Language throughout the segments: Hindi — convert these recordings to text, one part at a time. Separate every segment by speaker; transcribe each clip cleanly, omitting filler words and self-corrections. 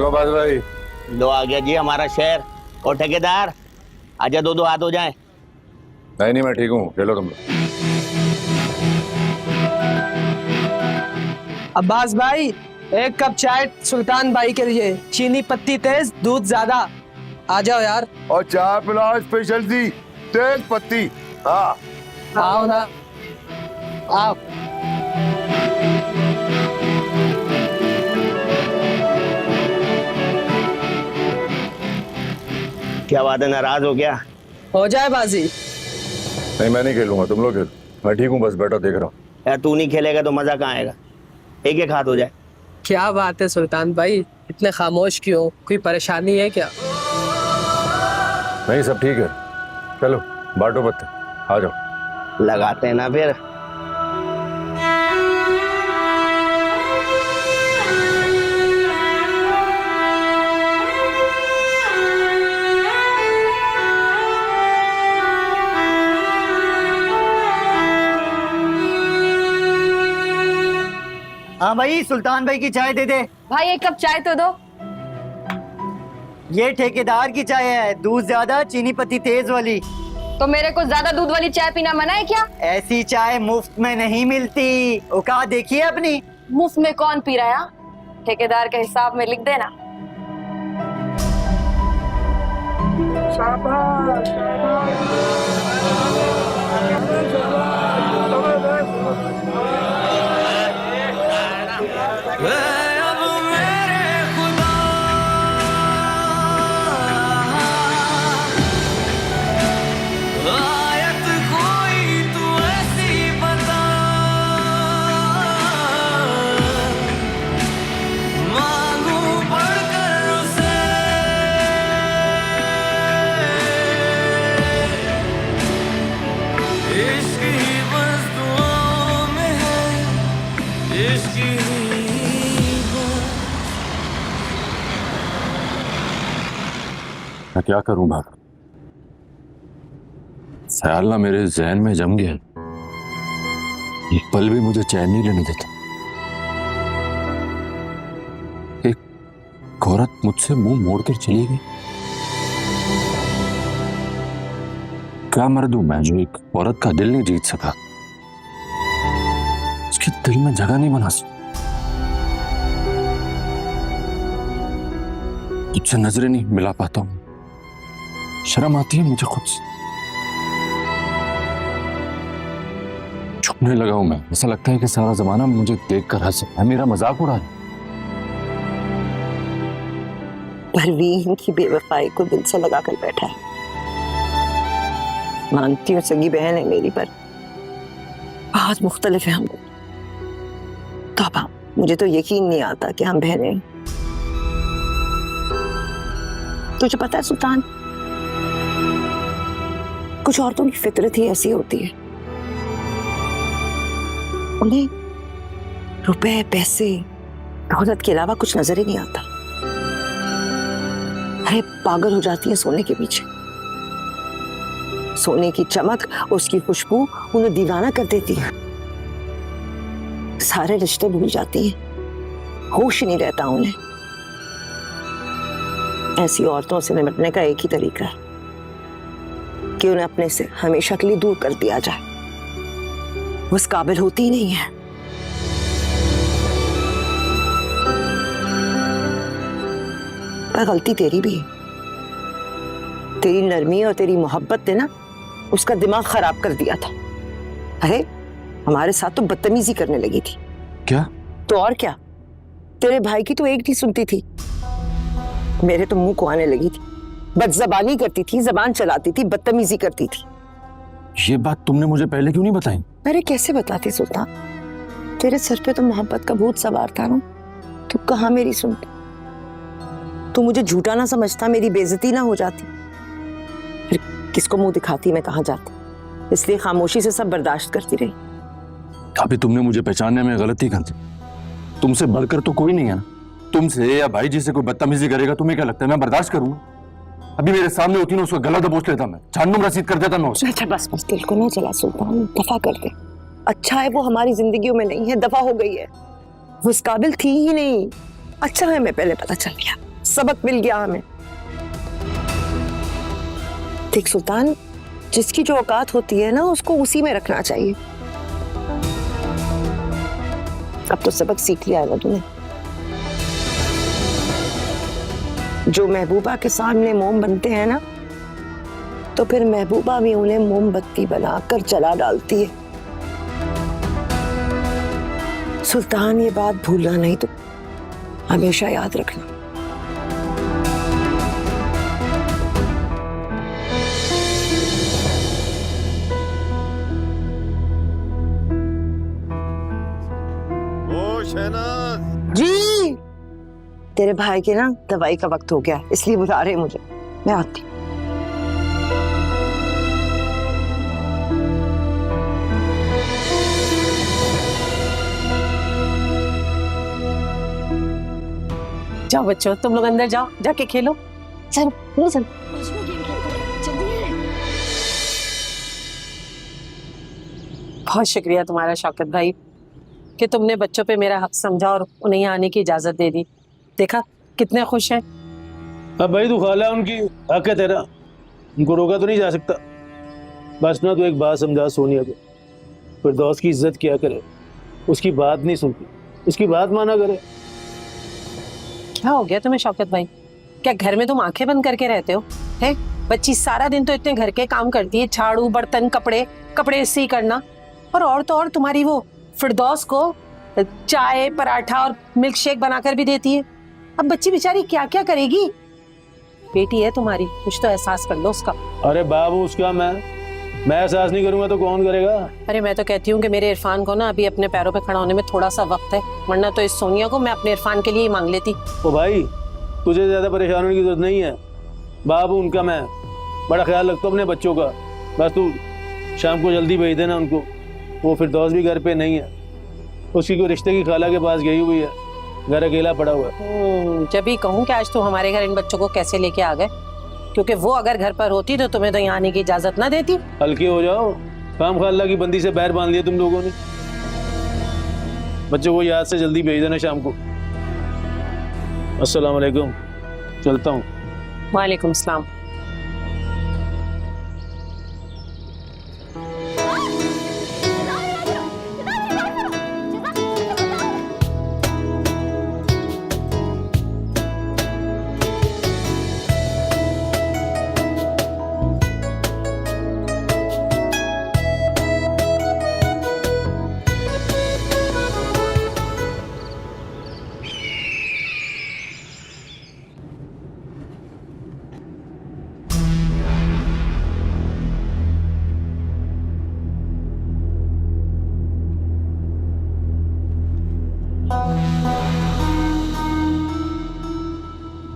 Speaker 1: लो बाज भाई।
Speaker 2: लो आ गया जी हमारा शेर। और ठेकेदार आजा, दो दो हाथ हो जाए।
Speaker 1: नहीं मैं ठीक हूँ, खेलो तुम लोग।
Speaker 3: अब्बास भाई, एक कप चाय सुल्तान भाई के लिए, चीनी पत्ती तेज, दूध ज्यादा। आ जाओ यार।
Speaker 1: और चाय पिलाओ स्पेशल सी, तेज पत्ती। हाँ
Speaker 3: आओ ना, आओ।
Speaker 2: क्या बात है, नाराज हो गया?
Speaker 3: हो जाए बाजी।
Speaker 1: नहीं मैं नहीं खेलूंगा, तुम लोग खेलो। मैं ठीक हूँ, बस बैठा देख रहा हूँ।
Speaker 2: यार तू नहीं खेलेगा तो मजा कहाँ आएगा? एक एक हाथ हो जाए।
Speaker 3: क्या बात है सुल्तान भाई, इतने खामोश क्यों? कोई परेशानी है क्या?
Speaker 1: नहीं सब ठीक है, चलो बांटो पत्ते, आ जाओ।
Speaker 2: लगाते हैं ना फिर।
Speaker 4: हाँ भाई, सुल्तान भाई की चाय दे दे।
Speaker 5: भाई एक कप चाय तो दो।
Speaker 4: ये ठेकेदार की चाय है, दूध ज्यादा, चीनी पत्ती तेज वाली।
Speaker 5: तो मेरे को ज्यादा दूध वाली चाय पीना मना है क्या?
Speaker 4: ऐसी चाय मुफ्त में नहीं मिलती, औकात देखिए अपनी।
Speaker 5: मुफ्त में कौन पी रहा है? ठेकेदार के हिसाब में लिख देना।
Speaker 1: मैं क्या करूं भाभी, ख्याल ना मेरे जहन में जम गया, एक पल भी मुझे चैन नहीं लेने देता। एक औरत मुझसे मुंह मोड़कर चली गई। क्या मर्द हूं मैं जो एक औरत का दिल नहीं जीत सका, उसके दिल में जगह नहीं बना सका। मुझसे नजरें नहीं मिला पाता हूं, शर्म आती है मुझे खुद से। छुपने लगा हूं मैं, ऐसा लगता है कि सारा जमाना मुझे देखकर हंस रहा है, मेरा मजाक उड़ा है।
Speaker 6: परवीन की बेवफाई को दिल से लगा कर बैठा है। मानती हूँ सगी बहन है मेरी, पर बहुत मुख्तलिफ है हम लोग। तौबा, मुझे तो यकीन नहीं आता कि हम बहनें। तुझे पता है सुल्तान, कुछ औरतों की फितरत ही ऐसी होती है, उन्हें रुपए पैसे दौलत के अलावा कुछ नजर ही नहीं आता। अरे पागल हो जाती है सोने के पीछे। सोने की चमक, उसकी खुशबू उन्हें दीवाना कर देती है। सारे रिश्ते भूल जाती हैं, होश नहीं रहता उन्हें। ऐसी औरतों से निपटने का एक ही तरीका है कि उन्हें अपने से हमेशा के लिए दूर कर दिया जाए। वो इस काबिल होती ही नहीं है। पर गलती तेरी भी है। तेरी नरमी और तेरी मोहब्बत ने ना उसका दिमाग खराब कर दिया था। अरे हमारे साथ तो बदतमीजी करने लगी थी।
Speaker 1: क्या?
Speaker 6: तो और क्या, तेरे भाई की तो एक नहीं सुनती थी, मेरे तो मुंह को आने लगी थी। बदजबानी करती थी, जबान चलाती थी, बदतमीजी करती थी।
Speaker 1: ये बात तुमने मुझे पहले क्यों नहीं बताई?
Speaker 6: अरे कैसे बताती सुल्तान, तेरे सर पे तो मोहब्बत का भूत सवार था ना। तू कहाँ मेरी सुनती? तू मुझे झूठा ना समझता, मेरी बेइज्जती ना हो जाती, फिर किसको मुंह दिखाती, मैं कहाँ जाती? इसलिए खामोशी से सब बर्दाश्त करती रही।
Speaker 1: अभी तुमने मुझे पहचानने में गलती कर दी। तुमसे बढ़कर तो कोई नहीं है ना। तुमसे या भाई जी से कोई बदतमीजी करेगा, तुम्हें क्या लगता है मैं बर्दाश्त करूंगा? अभी मेरे सामने होती ना, उसको गला दबोच लेता मैं, जहन्नुम रसीद कर देता मैं उसे।
Speaker 6: अच्छा बस बस, दिल को ना चला सुल्तान, दफा कर दे। अच्छा है वो हमारी जिंदगियों में नहीं है, दफा हो गई है। वो इस काबिल थी ही नहीं। अच्छा है मैं पहले पता चल गया, सबक मिल गया हमें। देख सुल्तान, जिसकी जो औकात होती है ना उसको उसी में रखना चाहिए। अब तो सबक सीख लिया है ना तूने। जो महबूबा के सामने मोम बनते हैं ना, तो फिर महबूबा भी उन्हें मोमबत्ती बनाकर जला डालती है। सुल्तान, ये बात भूलना नहीं तो हमेशा याद रखना।
Speaker 7: ओ शहनाज,
Speaker 6: जी, तेरे भाई के ना दवाई का वक्त हो गया, इसलिए बुला रहे हैं मुझे। मैं आती हूँ।
Speaker 3: जाओ बच्चों, तुम लोग अंदर जाओ, जाके खेलो।
Speaker 6: चल चल।
Speaker 3: बहुत शुक्रिया तुम्हारा शौकत भाई कि तुमने बच्चों पे मेरा हक समझा और उन्हें यहाँ आने की इजाजत दे दी। देखा कितने खुश हैं।
Speaker 8: अब भाई तू खाला, उनकी हक है तेरा, उनको रोका तो नहीं जा सकता। बस ना, तू एक बात समझा सोनिया को, फिरदौस की इज्जत किया करे, उसकी बात नहीं सुनती, उसकी बात माना करे।
Speaker 3: क्या हो गया तुम्हें शौकत भाई? क्या घर में तुम आंखें बंद करके रहते हो? है बच्ची सारा दिन तो इतने घर के काम करती है, झाड़ू बर्तन कपड़े कपड़े इसी करना, और तो और तुम्हारी वो फिरदौस को चाय पराठा और मिल्क शेक बनाकर भी देती है। अब बच्ची बेचारी क्या क्या करेगी? बेटी है तुम्हारी, कुछ तो एहसास कर लो उसका।
Speaker 8: अरे बाबू, उसका मैं एहसास नहीं करूंगा तो कौन करेगा?
Speaker 3: अरे मैं तो कहती हूँ कि मेरे इरफान को ना अभी अपने पैरों पे खड़ा होने में थोड़ा सा वक्त है, वरना तो इस सोनिया को मैं अपने इरफान के लिए ही मांग लेती।
Speaker 8: ओ भाई, तुझे ज्यादा परेशान होने की जरूरत नहीं है बाबू, उनका मैं बड़ा ख्याल रखता हूँ अपने बच्चों का। बस तू शाम को जल्दी भेज देना उनको। वो फिरदौस भी घर पे नहीं है, उसकी कोई रिश्ते की खाला के पास गई हुई है, घर अकेला पड़ा हुआ है।
Speaker 3: जब भी कहूँ कि आज तू हमारे घर इन बच्चों को कैसे लेके आ गए, क्योंकि वो अगर घर पर होती तो तुम्हें तो यहाँ आने की इजाजत ना देती।
Speaker 8: हल्के हो जाओ, काम खाला की बंदी से पैर बांध लिया तुम लोगों ने। बच्चों को याद से जल्दी भेज देना शाम को। अस्सलाम वालेकुम, चलता हूँ।
Speaker 3: वालेकुम सलाम।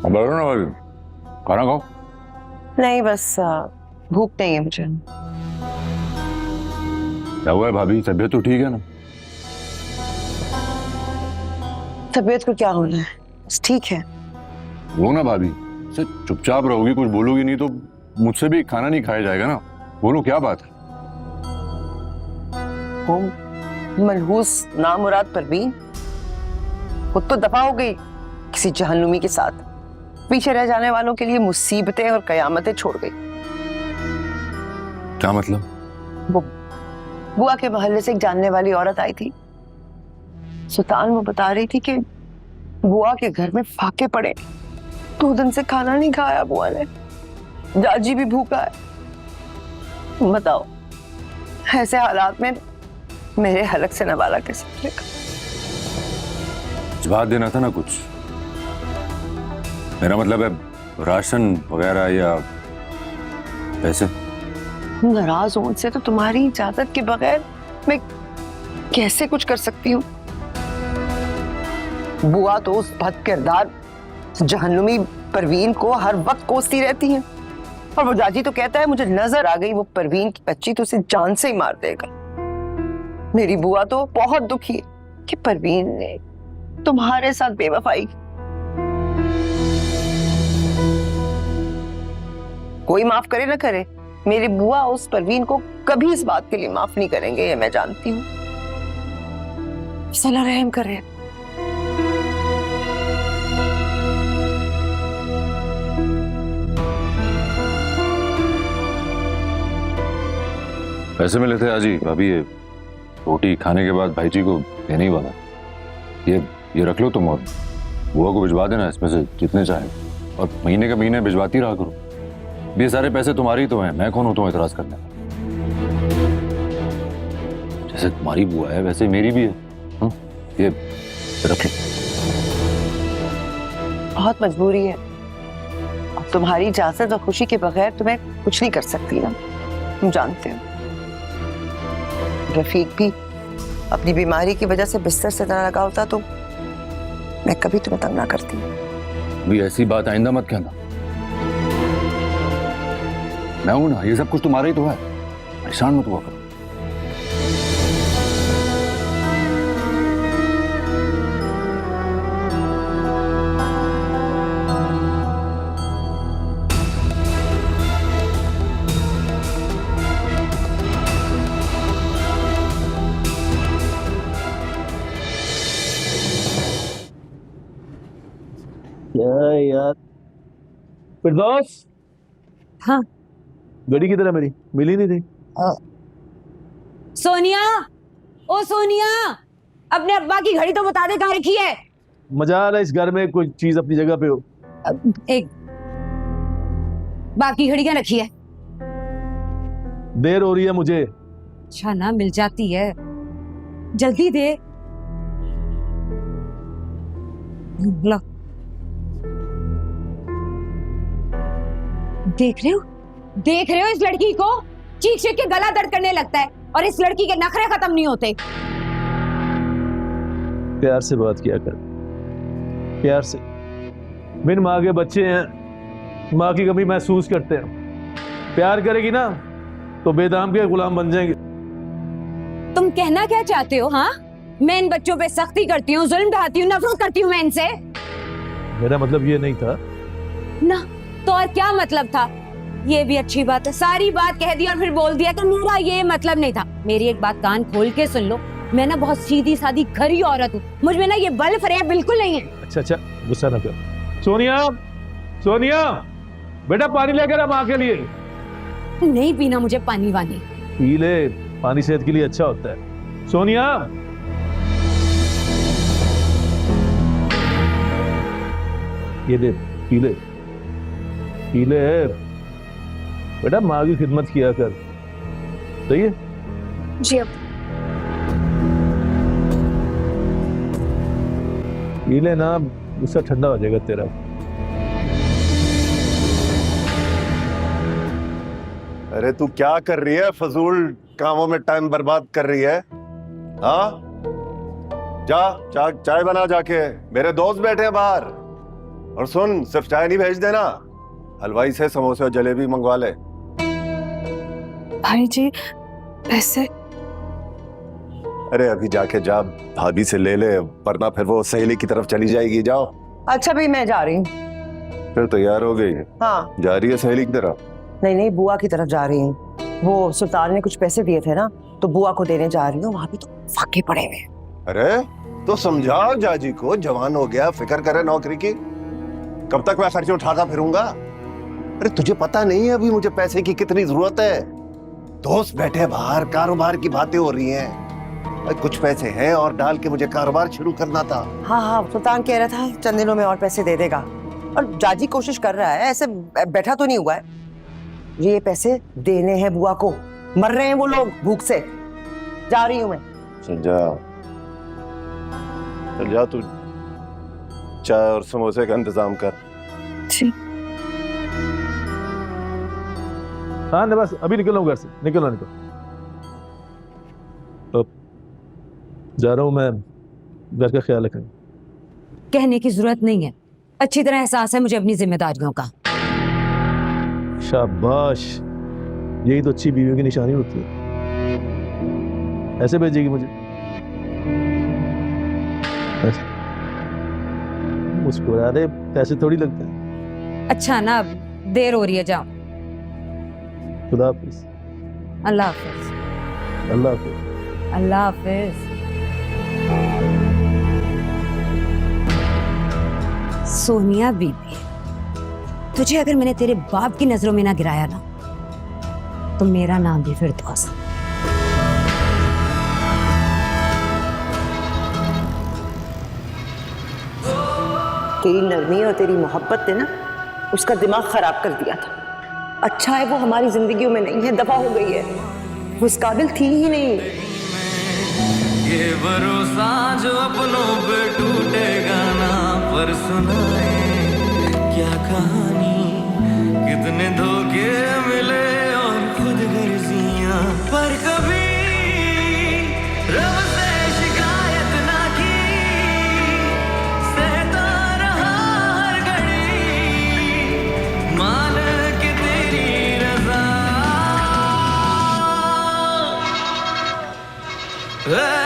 Speaker 1: बैठो ना भाभी, खाना खाओ।
Speaker 6: नहीं, बस भूख नहीं है मुझे।
Speaker 1: क्या हुआ है भाभी, तबीयत तो ठीक है ना?
Speaker 6: तबीयत को क्या होना है, बस ठीक है।
Speaker 1: बोलो ना भाभी, से चुपचाप रहोगी, कुछ बोलोगी नहीं तो मुझसे भी खाना नहीं खाया जाएगा ना। बोलो क्या बात है?
Speaker 6: वो मनहूस नामुराद परवीन खुद तो दफा हो गई किसी जहन्नुमी के साथ, पीछे रह जाने वालों के लिए मुसीबतें और कयामतें छोड़ गई।
Speaker 1: क्या मतलब?
Speaker 6: वो बुआ के मोहल्ले से एक जानने वाली औरत आई थी सुल्तान। वो बता रही थी कि बुआ के घर में फाके पड़े, 2 दिन से खाना नहीं खाया बुआ ने, जाजी भी भूखा है। बताओ, ऐसे हालात में मेरे हलक से नवाला कैसे मिलेगा?
Speaker 1: जवाब देना था ना कुछ। मेरा मतलब है राशन वगैरह या पैसे।
Speaker 6: नाराज हूं उनसे तो तुम्हारी इजाजत के बगैर मैं कैसे कुछ कर सकती हूँ? बुआ तो उस बद किरदार जहन्नुमी परवीन को हर वक्त कोसती रहती है, और वो जाजी तो कहता है मुझे नजर आ गई वो परवीन की बच्ची तो उसे जान से ही मार देगा। मेरी बुआ तो बहुत दुखी है कि परवीन ने तुम्हारे साथ बेवफाई। कोई माफ करे ना करे, मेरी बुआ उस परवीन को कभी इस बात के लिए माफ नहीं करेंगे, ये मैं जानती हूँ। सला रहम करे।
Speaker 1: पैसे मिले थे आज ही भाभी, ये रोटी खाने के बाद भाई जी को देने ही वाला। ये रख लो तुम और बुआ को भिजवा देना इसमें से जितने चाहे, और महीने के महीने भिजवाती रहा करो। ये सारे पैसे तुम्हारी तो हैं, मैं कौन हूं तुम्हें इतराज करने? जैसे तुम्हारी बुआ है वैसे मेरी भी है। ये रख लो।
Speaker 6: बहुत मजबूरी है, अब तुम्हारी इजाजत और खुशी के बगैर तुम्हें कुछ नहीं कर सकती ना, तुम जानते हो। रफीक भी अपनी बीमारी की वजह से बिस्तर से ना लगा होता तो मैं कभी तुम्हें तंग ना करती।
Speaker 1: भी ऐसी बात आइंदा मत कहना। मैं हूं ना, ये सब कुछ तुम्हारा ही तो है, परेशान मत हुआ करो।
Speaker 8: यार फिरदौस,
Speaker 3: हाँ
Speaker 8: घड़ी की तरह मेरी मिली नहीं थी।
Speaker 5: सोनिया, ओ सोनिया, अपने अब्बा की घड़ी तो बता दे कहाँ रखी है।
Speaker 8: मजाल है इस घर में कोई चीज अपनी जगह पे हो।
Speaker 5: एक बाकी घड़ी क्या रखी है?
Speaker 8: देर हो रही है मुझे।
Speaker 5: अच्छा ना, मिल जाती है, जल्दी दे। ला। देख रहे हो इस लड़की को? चीख चीख के गला दर्द करने लगता है और इस लड़की के नखरे खत्म नहीं होते।
Speaker 8: प्यार से बात किया कर, प्यार से। बिन माँ के बच्चे हैं, माँ की कमी महसूस करते हैं। प्यार करेगी ना तो बेदाम के गुलाम बन जाएंगे।
Speaker 5: तुम कहना क्या चाहते हो? हाँ, मैं इन बच्चों पे सख्ती करती हूँ, जुल्म ढाती हूँ, नफरत करती हूँ मैं इनसे।
Speaker 8: मेरा मतलब ये नहीं था
Speaker 5: ना, तो और क्या मतलब था? ये भी अच्छी बात है, सारी बात कह दी और फिर बोल दिया कि मेरा ये मतलब नहीं था। मेरी एक बात कान खोल के सुन लो, मैं ना बहुत सीधी सादी खरी औरत हूँ, मुझ में ना ये बल फरेब बिल्कुल नहीं है।
Speaker 8: अच्छा, गुस्सा ना कर। सोनिया, सोनिया, बेटा पानी लेकर आ माँ के लिए।
Speaker 5: नहीं पीना मुझे पानी वानी।
Speaker 8: पी ले, पानी सेहत के लिए अच्छा होता है। सोनिया, ये दे, पी ले, पी ले। बेटा माँ की खिदमत किया कर, सही है?
Speaker 5: जी अब
Speaker 8: पी ले ना, उससे ठंडा हो जाएगा तेरा।
Speaker 7: अरे तू क्या कर रही है? फजूल कामों में टाइम बर्बाद कर रही है। हाँ, जा चाय बना जाके, मेरे दोस्त बैठे हैं बाहर। और सुन, सिर्फ चाय नहीं भेज देना, हलवाई से समोसे और जलेबी मंगवा ले।
Speaker 9: भाई जी पैसे?
Speaker 7: अरे अभी जाके जा, भाभी से ले ले, वरना फिर वो सहेली की तरफ चली जाएगी। जाओ।
Speaker 6: अच्छा भाई, मैं जा रही हूँ।
Speaker 7: फिर तैयार हो गई?
Speaker 6: हाँ।
Speaker 7: जा रही है सहेली की तरफ?
Speaker 6: नहीं, बुआ की तरफ जा रही हूँ। वो सुल्तान ने कुछ पैसे दिए थे ना, तो बुआ को देने जा रही हूँ। वहां भी तो फाके पड़े हुए।
Speaker 7: अरे तो समझाओ जाजी को, जवान हो गया, फिक्र करे नौकरी की। कब तक मैं खर्चे उठाता फिरूंगा? अरे तुझे पता नहीं है अभी मुझे पैसे की कितनी जरूरत है। दोस्त बैठे बाहर, कारोबार की बातें हो रही हैं। कुछ पैसे हैं और डाल के मुझे कारोबार शुरू करना था।
Speaker 6: हाँ, सुल्तान कह रहा था चंद दिनों में और पैसे दे देगा, और जाजी कोशिश कर रहा है, ऐसे बैठा तो नहीं हुआ है। ये पैसे देने हैं बुआ को, मर रहे हैं वो लोग भूख से। जा रही हूँ मैं।
Speaker 7: चल जा तू, चाय और समोसे का इंतजाम कर।
Speaker 9: जी।
Speaker 8: हाँ ना, बस अभी निकल रहा हूँ घर से। निकल। तो जा रहा हूँ मैं, घर का ख्याल रखना।
Speaker 5: कहने की जरूरत नहीं है, अच्छी तरह एहसास है मुझे अपनी जिम्मेदारियों का।
Speaker 8: शाबाश, यही तो अच्छी बीवियों की निशानी होती है। ऐसे भेजेगी मुझे? मुस्कुरा दे, पैसे थोड़ी लगते हैं।
Speaker 5: अच्छा ना, अब देर हो रही है, जाओ।
Speaker 8: खुदा हाफिज।
Speaker 5: अल्लाह हाफिज।
Speaker 8: अल्लाह हाफिज।
Speaker 5: अल्लाह हाफिज। सोनिया बीबी, तुझे अगर मैंने तेरे बाप की नजरों में ना गिराया ना, तो मेरा नाम भी फिरदौस।
Speaker 6: तेरी नरमी और तेरी मोहब्बत ने ना उसका दिमाग खराब कर दिया था। अच्छा है वो हमारी जिंदगियों में नहीं है, दफा हो गई है, वो इस काबिल थी ही नहीं।
Speaker 10: ये भरोसा जो अपनों पे टूटेगा ना, पर सुनाए क्या कहानी, कितने धोखे मिले और खुद गर्जियां, पर कभी रब से शिकायत ना की, सहता रहा हर घड़ी, मान के तेरी रजा है।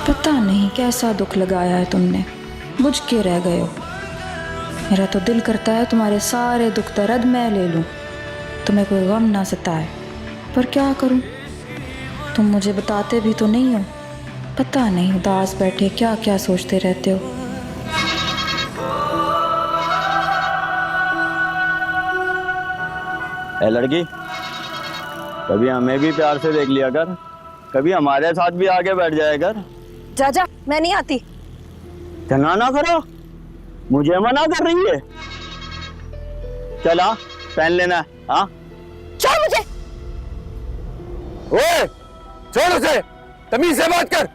Speaker 9: पता नहीं कैसा दुख लगाया है तुमने, बुझ के रह गए हो। मेरा तो दिल करता है तुम्हारे सारे दुख दर्द मैं ले लूं, तुम्हें कोई गम ना सताए, पर क्या करूं, तुम मुझे बताते भी तो नहीं हो। पता नहीं उदास बैठे क्या क्या सोचते रहते हो।
Speaker 2: ए लड़की, कभी हमें भी प्यार से देख लिया कर, कभी हमारे साथ भी आगे बैठ जाया कर।
Speaker 6: जा मैं नहीं आती।
Speaker 2: चना ना करो, मुझे मना कर रही है। चला पहन लेना। हाँ
Speaker 6: छोड़ मुझे।
Speaker 1: ओए, छोड़ उसे, तमीज से बात कर।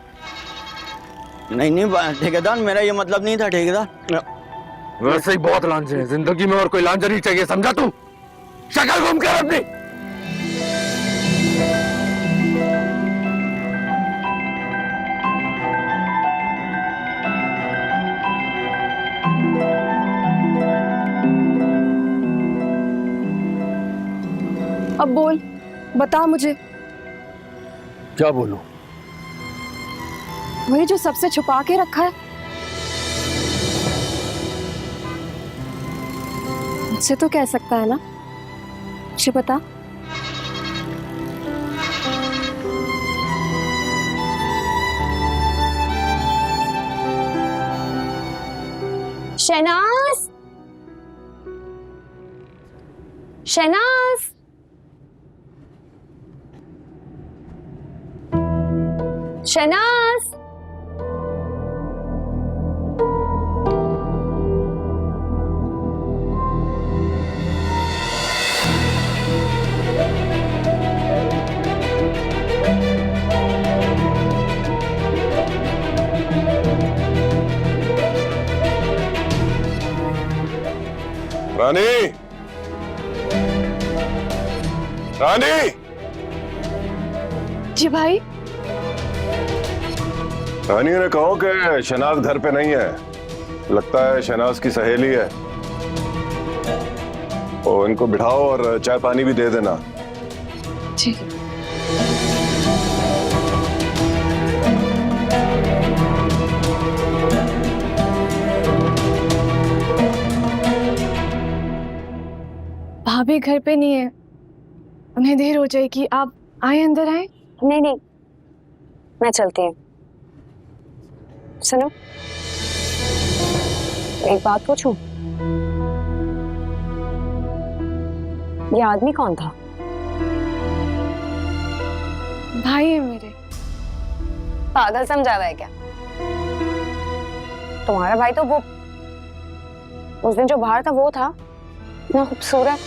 Speaker 2: नहीं ठेकेदार, मेरा ये मतलब नहीं था ठेकेदार।
Speaker 1: वैसे ही बहुत लांझे हैं, जिंदगी में और कोई लांझा नहीं चाहिए, समझा तू? शक्ल घूम कर अपनी।
Speaker 9: अब बोल, बता मुझे,
Speaker 1: क्या बोलूं?
Speaker 9: वही जो सबसे छुपा के रखा है। मुझसे तो कह सकता है ना, मुझे बता।
Speaker 5: शहनाज, शहनाज, शहनाज।
Speaker 7: रानी, रानी,
Speaker 9: जी भाई।
Speaker 7: रानी ने कहो कि शनाज घर पे नहीं है, लगता है शनाज की सहेली है। और इनको बिठाओ और चाय पानी भी दे देना।
Speaker 9: ठीक। भाभी घर पे नहीं है, उन्हें देर हो जाएगी, आप आए, अंदर आए।
Speaker 5: नहीं नहीं, मैं चलती हूँ। सुनो, एक बात पूछूं? ये आदमी कौन था?
Speaker 9: भाई है मेरे।
Speaker 5: पागल समझा हुआ है क्या? तुम्हारा भाई तो वो उस दिन जो बाहर था वो था, इतना खूबसूरत।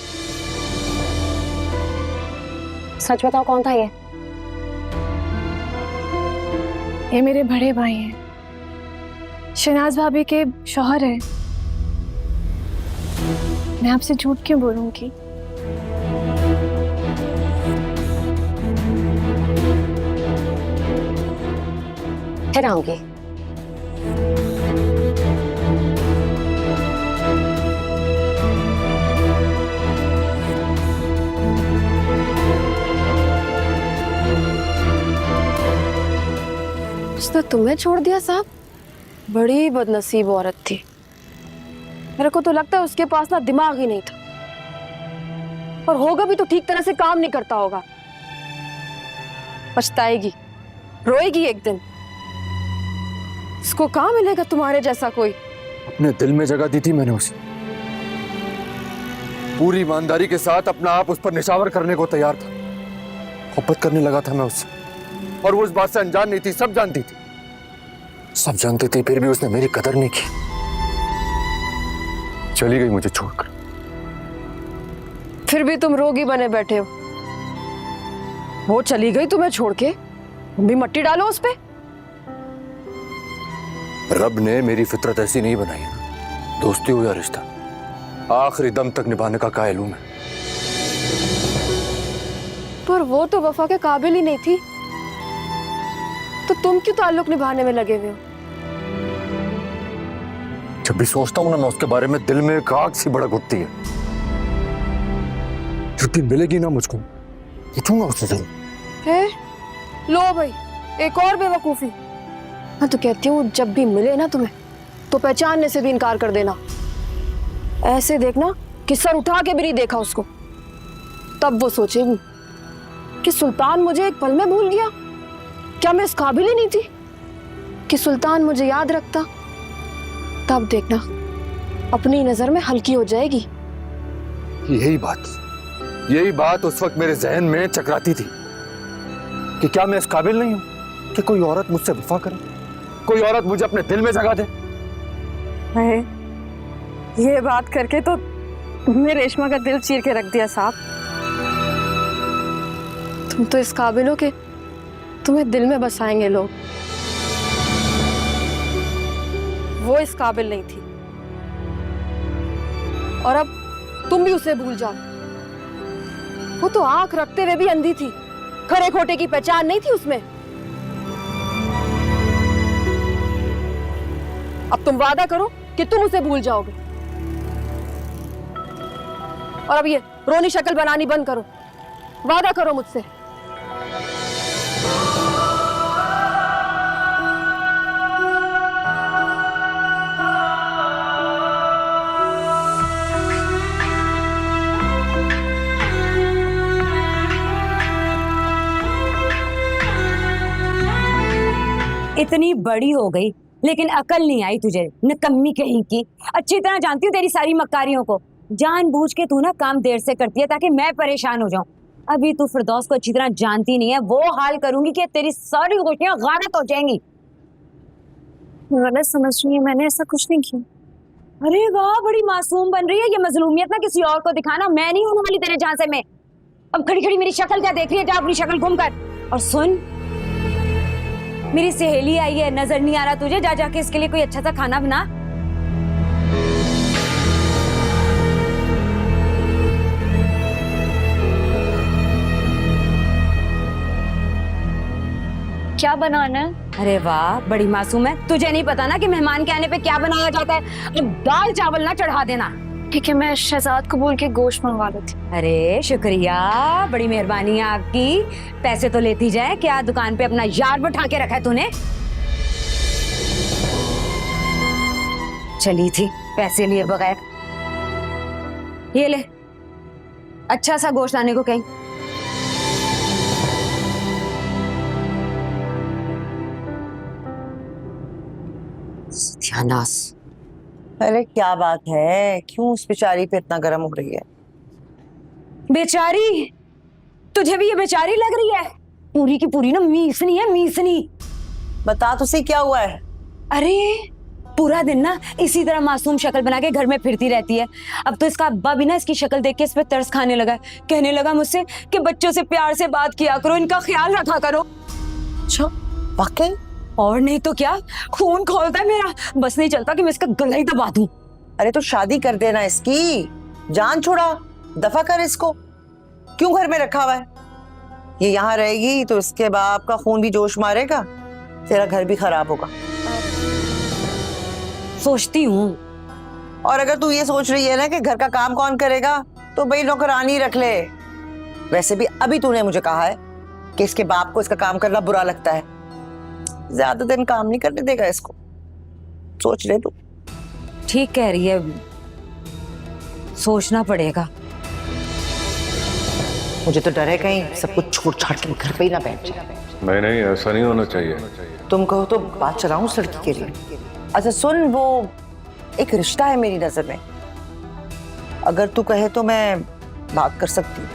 Speaker 5: सच बताओ कौन था ये?
Speaker 9: ये मेरे बड़े भाई हैं, शहनाज भाभी के शौहर हैं। मैं आपसे झूठ क्यों बोलूंगी?
Speaker 5: फिर आऊंगी।
Speaker 9: उसने तुम्हें छोड़ दिया साहब? बड़ी बदनसीब औरत थी। मेरे को तो लगता है उसके पास ना दिमाग ही नहीं था, और होगा भी तो ठीक तरह से काम नहीं करता होगा। पछताएगी, रोएगी एक दिन। इसको कहाँ मिलेगा तुम्हारे जैसा कोई?
Speaker 1: अपने दिल में जगह दी थी मैंने उसे, पूरी ईमानदारी के साथ अपना आप उस पर निशावर करने को तैयार था। मोहब्बत करने लगा था मैं उससे, और वो इस बात से अनजान नहीं थी, सब जानती थी। सब जानती थी, फिर भी उसने मेरी कदर नहीं की। चली गई मुझे छोड़कर।
Speaker 6: फिर भी तुम रोगी बने बैठे हो। वो चली गई तुम्हें छोड़ के, तुम भी मट्टी डालो उस पे।
Speaker 1: रब ने मेरी फितरत ऐसी नहीं बनाई है, दोस्ती हो या रिश्ता आखिरी दम तक निभाने का कायल हूं मैं।
Speaker 6: पर वो तो वफा के काबिल ही नहीं थी, तो तुम क्यों ताल्लुक निभाने में लगे हुए हो?
Speaker 1: जब भी सोचता हूं ना मैं उसके बारे में, दिल में एक आग सी भड़क उठती है। छुट्टी मिलेगी ना मुझको, पूछूंगा उससे जरूर।
Speaker 6: लो भाई, एक और बेवकूफी। मैं तो कहती हूँ जब भी मिले ना तुम्हें, तो पहचानने से भी इनकार कर देना। ऐसे देखना कि सर उठा के भी नहीं देखा उसको, तब वो सोचेगी कि सुल्तान मुझे एक पल में भूल गया। क्या मैं इस काबिल ही नहीं थी कि सुल्तान मुझे याद रखता? तब देखना अपनी नजर में हल्की हो जाएगी।
Speaker 1: यही बात उस वक्त मेरे जहन में चकराती थी कि क्या मैं इस काबिल नहीं हूं कि कोई औरत मुझसे वफा करे, कोई औरत मुझे अपने दिल में जगा दे।
Speaker 6: ये बात करके तो तुमने रेशमा का दिल चीर के रख दिया साहब। तुम तो इस काबिल हो कि तुम्हें दिल में बसाएंगे लोग। वो इस काबिल नहीं थी, और अब तुम भी उसे भूल जाओ। वो तो आंख रखते हुए भी अंधी थी, खरे खोटे की पहचान नहीं थी उसमें। अब तुम वादा करो कि तुम उसे भूल जाओगे, और अब ये रोनी शक्ल बनानी बंद करो। वादा करो मुझसे।
Speaker 5: इतनी बड़ी हो गई लेकिन अकल नहीं आई तुझे, निकम्मी कहीं की। अच्छी तरह जानती हूँ तेरी सारी मक्कारियों को। जानबूझ के तू ना काम देर से करती है ताकि मैं परेशान हो जाऊं। अभी तू फिरदौस को अच्छी तरह जानती नहीं है, वो हाल करूंगी कि तेरी सारी खुशियां गारत हो जाएंगी।
Speaker 6: गलत समझ रही है, मैंने ऐसा कुछ नहीं किया।
Speaker 5: अरे वाह, बड़ी मासूम बन रही है। ये मजलूमियत ना किसी और को दिखाना, मैं नहीं होने वाली तेरे झांसे में। अब खड़ी खड़ी मेरी शक्ल क्या देख रही है? जा अपनी शक्ल घूम कर। और सुन, मेरी सहेली आई है, नजर नहीं आ रहा तुझे? जा जाके इसके लिए कोई अच्छा सा खाना बना।
Speaker 6: क्या बनाना है?
Speaker 5: अरे वाह, बड़ी मासूम है। तुझे नहीं पता ना कि मेहमान के आने पे क्या बनाया जाता है? अब दाल चावल ना चढ़ा देना।
Speaker 6: ठीक है, मैं शहजाद को बोल के गोश्त मंगवा लेती।
Speaker 5: अरे शुक्रिया, बड़ी मेहरबानी है आपकी। पैसे तो लेती जाए, क्या दुकान पे अपना यार बिठा के रखा है तूने? चली थी पैसे लिए बगैर। ये ले, अच्छा सा गोश्त लाने को कहीं। सत्यानाश।
Speaker 6: अरे क्या बात है, क्यों उस बेचारी पे इतना गर्म हो रही है?
Speaker 5: बेचारी? तुझे भी ये बेचारी लग रही है? पूरी की पूरी ना मीसनी है, मीसनी।
Speaker 6: बता तो सही क्या हुआ है?
Speaker 5: अरे पूरा दिन ना इसी तरह मासूम शक्ल बना के घर में फिरती रहती है। अब तो इसका अब्बा भी ना इसकी शक्ल देख के इस पे तरस खाने लगा है। कहने लगा मुझसे कि बच्चों से प्यार से बात किया करो, इनका ख्याल रखा करो।
Speaker 6: अच्छा, वाकई?
Speaker 5: और नहीं तो क्या, खून खोलता है मेरा। बस नहीं चलता कि मैं इसका गला ही दबा दूं।
Speaker 6: अरे तो शादी कर देना इसकी, जान छोड़ा, दफा कर इसको। क्यों घर में रखा हुआ है? ये यहाँ रहेगी तो इसके बाप का खून भी जोश मारेगा, तेरा घर भी खराब होगा।
Speaker 5: सोचती हूँ।
Speaker 6: और अगर तू ये सोच रही है ना कि घर का काम कौन करेगा, तो भाई नौकरानी रख ले। वैसे भी अभी तूने मुझे कहा है कि इसके बाप को इसका काम करना बुरा लगता है। ज्यादा दिन काम नहीं करने देगा इसको, सोच ले तू।
Speaker 5: ठीक कह रही है, सोचना पड़ेगा।
Speaker 6: मुझे तो डर है कहीं सब कुछ छोड़ छाड़ के घर पे ही ना बैठ जाए।
Speaker 7: नहीं, ऐसा नहीं होना चाहिए।
Speaker 6: तुम कहो तो बात चलाऊं उस लड़की के लिए। अच्छा सुन, वो एक रिश्ता है मेरी नजर में, अगर तू कहे तो मैं बात कर सकती हूँ।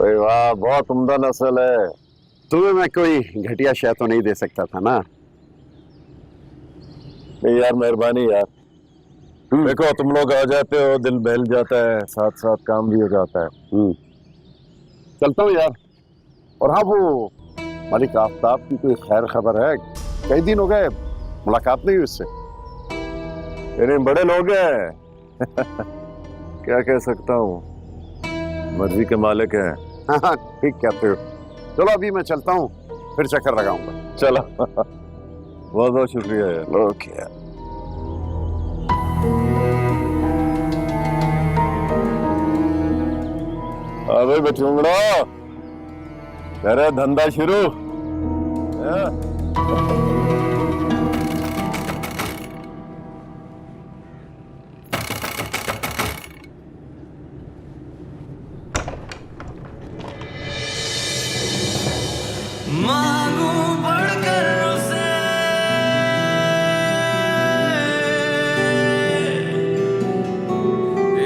Speaker 7: ओए वाह, बहुत उम्दा नस्ल है। तुम्हें मैं कोई घटिया शय तो नहीं दे सकता था ना? नहीं यार, मेहरबानी यार। देखो तुम लोग आ जाते हो, दिल बहल जाता है, साथ साथ काम भी हो जाता है। चलता हूँ यार। और हाँ, वो मलिक आफ्ताब की कोई खैर खबर है? कई दिन हो गए मुलाकात नहीं हुई उससे। इन्हें बड़े लोग हैं क्या कह सकता हूँ, मर्जी के मालिक है। हाँ ठीक कहते हो। चलो अभी मैं चलता हूँ, फिर चक्कर लगाऊंगा। चलो बहुत बहुत शुक्रिया यार। ओके यार। अबे बचूंगड़ा, तेरा धंधा शुरू।
Speaker 10: मांगू बढ़कर उसे,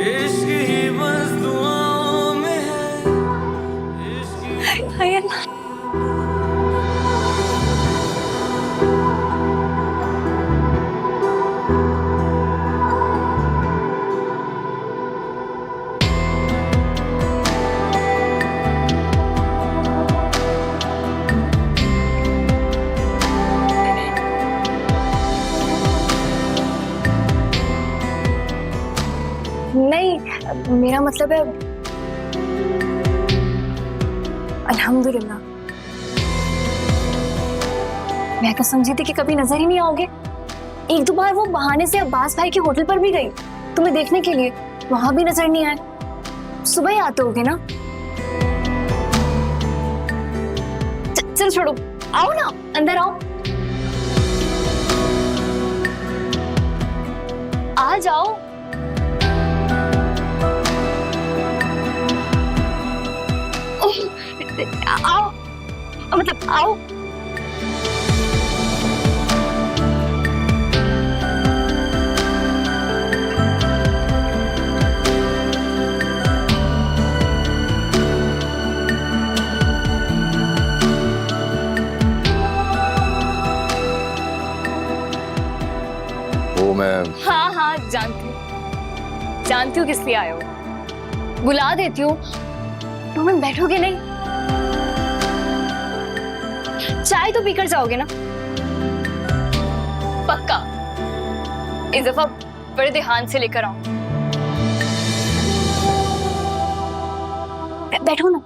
Speaker 10: इश्क ही बस दुआओं में है, इश्क ही
Speaker 11: नहीं, मेरा मतलब है अल्हम्दुलिल्लाह। मैं तो समझी थी कि कभी नजर ही नहीं आओगे। एक दो बार वो बहाने से अब्बास भाई के होटल पर भी गई तुम्हें देखने के लिए, वहां भी नजर नहीं आए। सुबह ही आते होगे ना। चल छोड़ो, आओ ना, अंदर आओ, आ जाओ। आओ, मतलब आओ।
Speaker 1: वो मैं
Speaker 11: हाँ हाँ जानती हूँ किस लिए आए हो। बुला देती हूँ, तुम बैठोगे नहीं? चाय तो पीकर जाओगे ना? पक्का इस दफा बड़े ध्यान से लेकर आऊं। बैठो ना।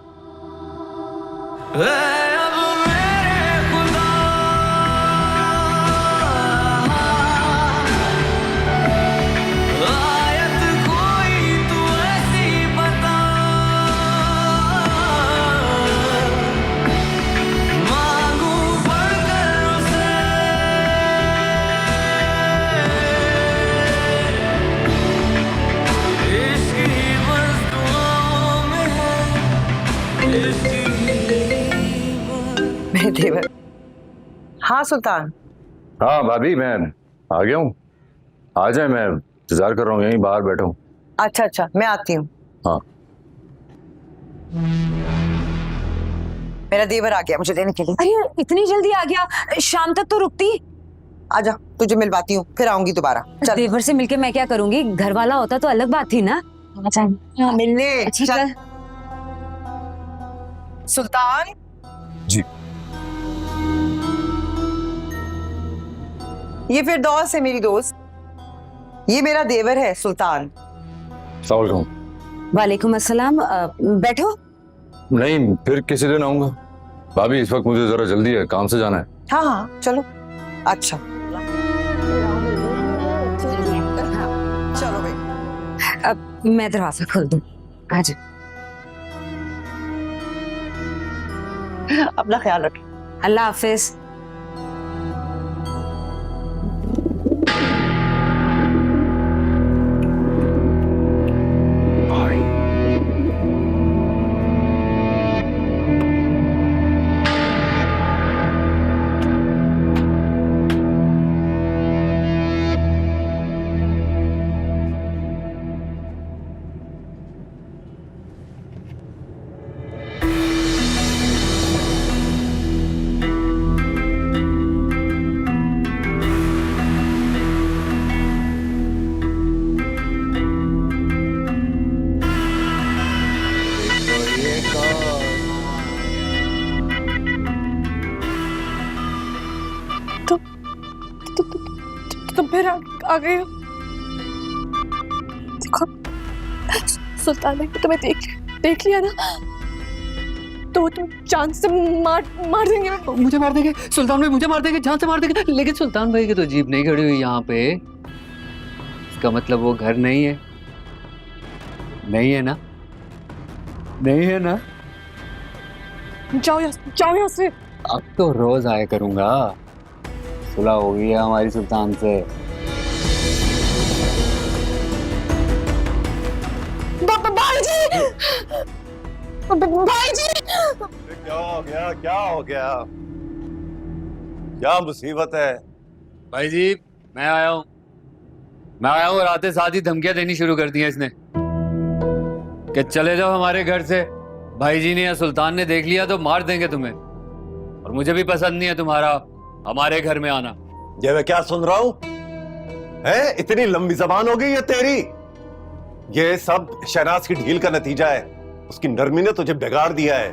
Speaker 6: मेरे देवर। हाँ सुल्तान।
Speaker 1: हाँ भाभी, मैं आ गया हूँ। आ जाए, मैं इंतजार कर रहा हूँ, यहीं बाहर बैठा हूँ।
Speaker 6: अच्छा अच्छा, मैं आती हूँ।
Speaker 1: हाँ।
Speaker 6: मेरा देवर आ गया मुझे देने के लिए।
Speaker 5: अरे इतनी जल्दी आ गया? शाम तक तो रुकती।
Speaker 6: आजा, तुझे मिलवाती हूँ, फिर आऊंगी दोबारा। चल।
Speaker 5: देवर से मिलके मैं क्या करूंगी? घर वाला होता तो अलग बात थी ना।
Speaker 6: मिलने
Speaker 5: अच्छी
Speaker 6: चल। सुल्तान
Speaker 1: जी।
Speaker 6: ये फिरदौस है मेरी दोस्त, ये मेरा देवर है सुल्तान।
Speaker 1: अस्सलाम वालेकुम।
Speaker 5: वालेकुम अस्सलाम। बैठो।
Speaker 1: नहीं, फिर किसी दिन आऊंगा भाभी, इस वक्त मुझे जरा जल्दी है, काम से जाना है।
Speaker 6: हाँ हाँ चलो। अच्छा चलो भाई।
Speaker 5: अब मैं दरवाजा खोल दूं। आज
Speaker 6: अपना ख्याल रख।
Speaker 5: अल्लाह हाफिज।
Speaker 11: तुम फिर आ गए हो। देखो सुल्तान ने तुम्हें देख लिया ना, तो वो तुम जान से मार देंगे।
Speaker 12: मुझे मार देंगे सुल्तान भाई, मुझे मार देंगे, जान से मार देंगे। लेकिन सुल्तान भाई की तो जीप नहीं खड़ी हुई यहाँ पे, इसका मतलब वो घर नहीं है। नहीं है ना, नहीं है ना?
Speaker 11: जाओ यहाँ से।
Speaker 12: अब तो रोज आया करूंगा, सुलह हो गई है हमारी सुल्तान से।
Speaker 11: भाई जी
Speaker 7: क्या हो गया, क्या हो गया, क्या मुसीबत है?
Speaker 12: भाई जी मैं आया हूँ और आते साथ ही धमकियां देनी शुरू कर दी है इसने कि चले जाओ हमारे घर से, भाई जी ने या सुल्तान ने देख लिया तो मार देंगे तुम्हें, और मुझे भी पसंद नहीं है तुम्हारा हमारे घर में आना।
Speaker 7: ये मैं क्या सुन रहा हूं? है इतनी लंबी जबान हो गई है तेरी? ये सब शहनाज की ढील का नतीजा है, उसकी नरमी ने तुझे बिगाड़ दिया है।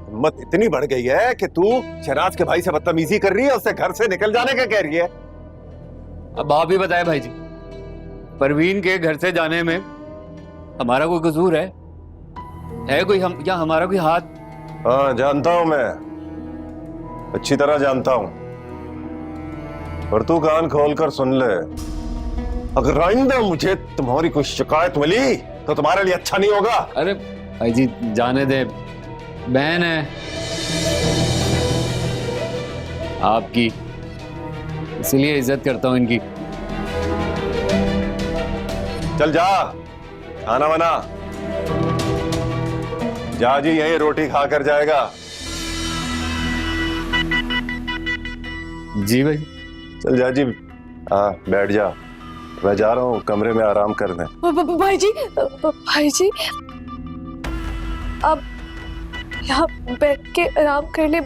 Speaker 7: हिम्मत इतनी बढ़ गई है कि तू शहनाज के भाई से बदतमीजी कर रही है, उससे घर से निकल जाने का कह रही है।
Speaker 12: अब आप ही बताए भाई जी, परवीन के घर से जाने में हमारा कोई कसूर है कोई, हम या हमारा कोई हाथ?
Speaker 7: हाँ जानता हूं, मैं अच्छी तरह जानता हूं, पर तू कान खोलकर सुन ले, अगर आइंदा मुझे तुम्हारी कोई शिकायत मिली तो तुम्हारे लिए अच्छा नहीं होगा।
Speaker 12: अरे भाई जी जाने दे, बहन है आपकी, इसीलिए इज्जत करता हूं इनकी।
Speaker 7: चल जा, खाना बना, जा जी यही रोटी खाकर जाएगा।
Speaker 12: जी भाई।
Speaker 7: चल जा जी, हाँ बैठ जा, मैं जा रहा हूँ कमरे में आराम करने।
Speaker 11: भाई जी अब यहाँ बैठ के आराम कर ले,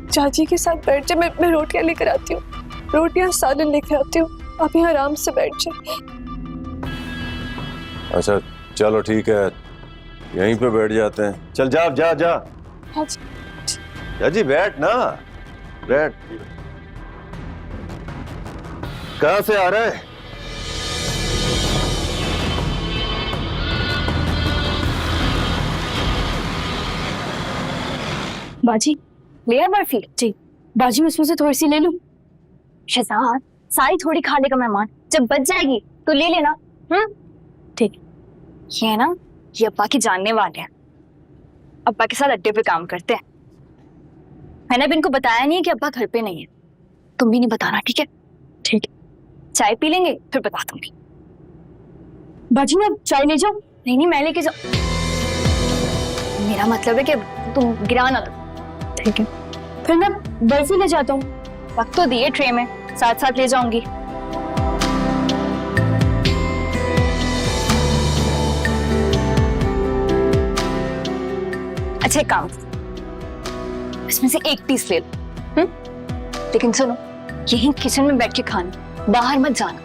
Speaker 11: चाची के साथ बैठ जा, मैं रोटियां लेकर आती हूँ, रोटियां सालन लेकर आती हूँ, आप यहाँ आराम से बैठ जाए।
Speaker 7: अच्छा चलो ठीक है, यहीं पे बैठ जाते हैं। चल जा जा जा।
Speaker 11: हाँ जी।
Speaker 7: जा जी बैठ ना, बैठ। कहाँ से आ रहा है?
Speaker 11: बाजी ले आ बर्फी। जी बाजी, मैं उसमें से थोड़ी सी ले लूं? शहजाद सारी थोड़ी खा लेगा मेहमान, जब बच जाएगी तो ले लेना। ठीक। ये है ना, ये अब्बा के जानने वाले हैं, अब्बा के साथ अड्डे पे काम करते हैं। मैंने अब इनको बताया नहीं है कि अब्बा घर पे नहीं है, तुम भी नहीं बताना, ठीक है? ठीक है, चाय पी लेंगे फिर बता दूंगी। बाजी मैं अब चाय ले जाऊं? नहीं मैं लेके जाऊं, मेरा मतलब है कि तुम गिरा ना दो। ठीक है, फिर मैं बर्फी ले जाता हूँ, वक्त तो दिए ट्रे में, साथ साथ ले जाऊंगी। अच्छा एक काम, इसमें से एक पीस ले लो, लेकिन सुनो, यहीं किचन में बैठ के खाना, बाहर मत जाना,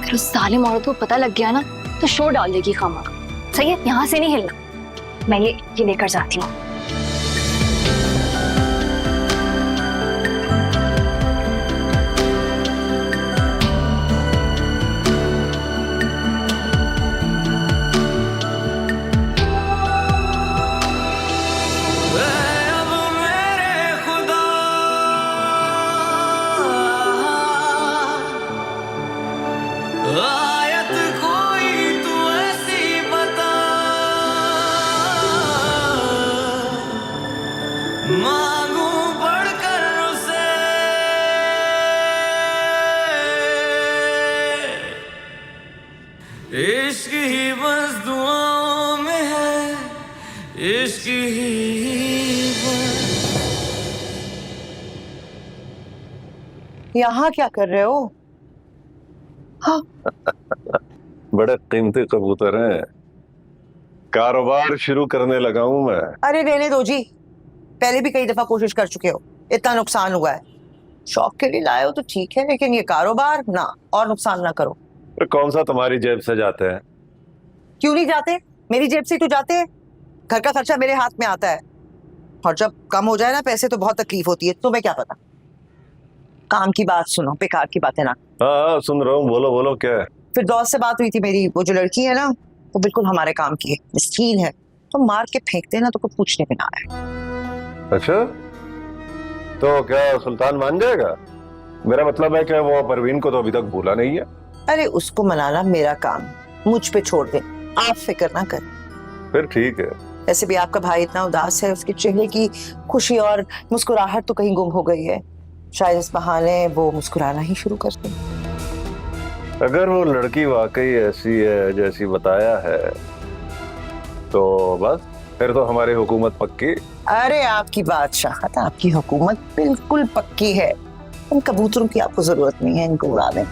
Speaker 11: फिर उस सालिम औरत को पता लग गया ना तो शोर डाल देगी खामा। सही है, यहाँ से नहीं हिलना, मैं ये लेकर जाती हूँ।
Speaker 10: आयत कोई तू ऐसी बता, मांगू बढ़कर उसे, इश्क ही बस दुआओं में है, इश्क ही बस।
Speaker 6: यहाँ क्या कर रहे हो? हाँ।
Speaker 7: बड़े कीमती कबूतर हैं, कारोबार शुरू करने लगा हूं मैं।
Speaker 6: अरे रहने दो जी, पहले भी कई दफा कोशिश कर चुके हो, इतना नुकसान हुआ है। शौक के लिए लाए हो तो ठीक है, लेकिन ये कारोबार ना, और नुकसान ना करो।
Speaker 7: तो कौन सा तुम्हारी जेब से जाते हैं?
Speaker 6: क्यों नहीं जाते? मेरी जेब से तो जाते हैं, घर का खर्चा मेरे हाथ में आता है। और जब कम हो जाए ना पैसे तो बहुत तकलीफ होती है। तुम्हें क्या पता। काम की बात सुनो, बेकार की बातें ना।
Speaker 7: हाँ सुन रहा हूँ, बोलो बोलो क्या है।
Speaker 6: फिर दोस्त से बात हुई थी मेरी, वो जो लड़की है ना वो बिल्कुल हमारे काम की है, मिस्कीन है, तो मार के फेंकते ना तो कुछ पूछने में ना आए।
Speaker 7: अच्छा तो क्या सुल्तान मान जाएगा? मेरा मतलब है कि वो परवीन को तो अभी तक भूला नहीं है।
Speaker 6: अरे उसको मनाना मेरा काम, मुझ पे छोड़ दे, आप फिक्र ना कर।
Speaker 7: फिर ठीक है।
Speaker 6: वैसे भी आपका भाई इतना उदास है, उसके चेहरे की खुशी और मुस्कुराहट तो कहीं गुम हो गई है। शायद इस बहाने वो मुस्कुराना ही शुरू कर दे।
Speaker 7: अगर वो लड़की वाकई ऐसी है जैसी बताया है तो बस फिर तो हमारी हुकूमत पक्की।
Speaker 6: अरे आपकी बादशाहत, आपकी हुकूमत बिल्कुल पक्की है। इन कबूतरों की आपको जरूरत नहीं है, इनको उड़ा दें।